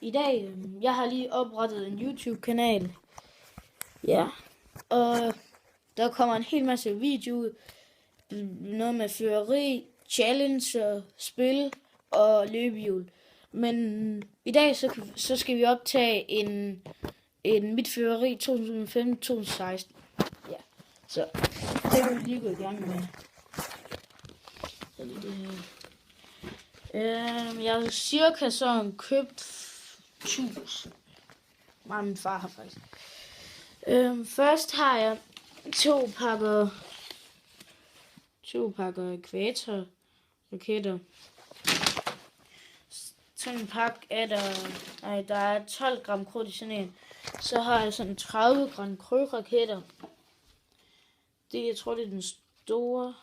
I dag, jeg har lige oprettet en YouTube-kanal. Ja, og der kommer en hel masse video ud. Noget med fyrværkeri, challenge, spil og løbehjul. Men i dag, så skal vi optage en mit fyrværkeri 2015-2016. Ja, så det kan vi lige gå i gang med. Jeg har cirka sådan købt 1000. Mig min far har faktisk. Først har jeg to pakker ækvator raketter. Sådan en pakke er der er 12 gram krudt i sådan en. Så har jeg sådan 30 gram krydderraketter. Jeg tror det er den store.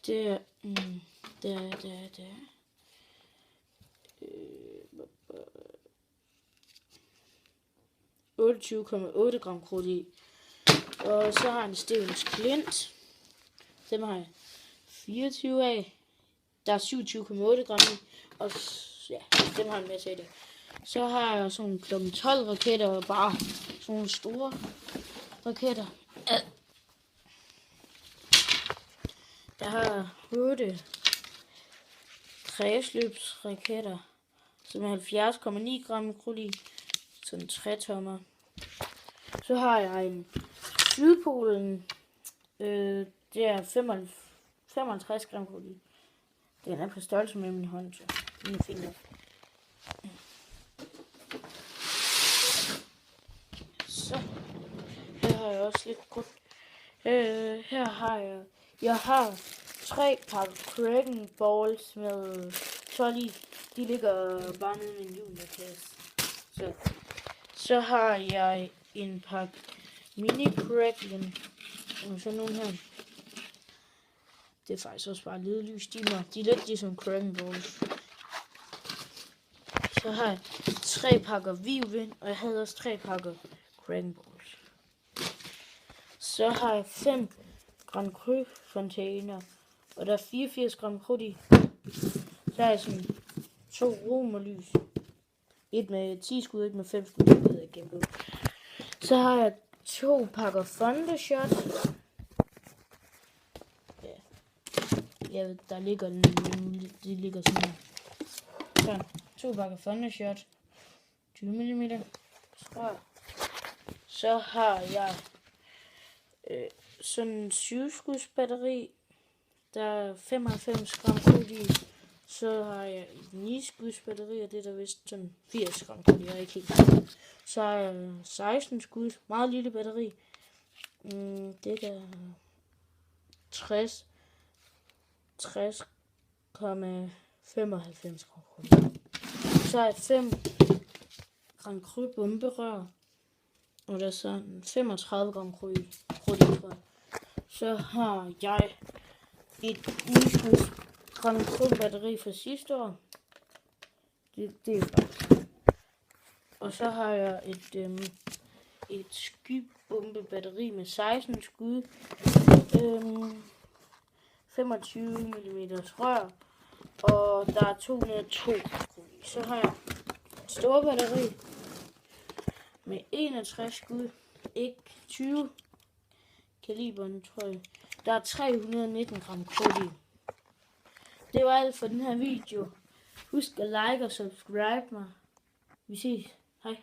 Det er 28,8 gram krudt i. Og så har jeg en Stevens Klint. Dem har jeg 24 af. Der er 27,8 gram i. Og ja, dem har jeg en masse af det. Så har jeg sådan klokken 12 raketter, og bare sådan nogle store raketter. Jeg har 8 kredsløbsraketter, som er 70,9 gram krudt i. Sådan 3 tommer. Så har jeg en Sydpolen. Det er 55 gram krudt i. Den er på størrelse med min hånd, så mine fingre. Så her har jeg også lidt krudt. Her har jeg har 3 pakker Kraken Balls med 12 i. De ligger bare nede i min julekasse. Så har jeg en pakke Mini Kraken. Sådan nogle her. Det er faktisk også bare ledlys. De er lidt ligesom Kraken Balls. Så har jeg 3 pakker Viven, og jeg havde også 3 pakker Kraken Balls. Så har jeg 5 gram krydtcontainer, og der er 84 gram krudt i. Så har jeg sådan 2 romerlys. Et med 10 skud, et med 5 skud. Det ved jeg ikke. Så har jeg 2 pakker Thundershot. Ja, der ligger de ligger sådan her. Så 2 pakker Thundershot. 20 mm. Så har jeg sådan en 7-skuds batteri. Der er 95 gram krudt i. Så har jeg et 9-skuds batteri, og det er der vist sådan 80 gram krudt i. Jeg er ikke helt. Så har jeg 16 skud. Meget lille batteri. Det der 60,95 gram krudt. Så har jeg 5 gram krudt bomberør. Og der er sådan 35 gram krudt i. Så har jeg et 9 gram krudt batteri fra sidste år. Det er faktisk. Og så har jeg et skybombe batteri med 16 skud. 25 mm rør. Og der er 202 krudt i. Så har jeg et stort batteri med 61 skud. Ikke 20 kaliberen, tror jeg. Der er 319 gram krudt i. Det var alt for den her video. Husk at like og subscribe mig. Vi ses. Hej.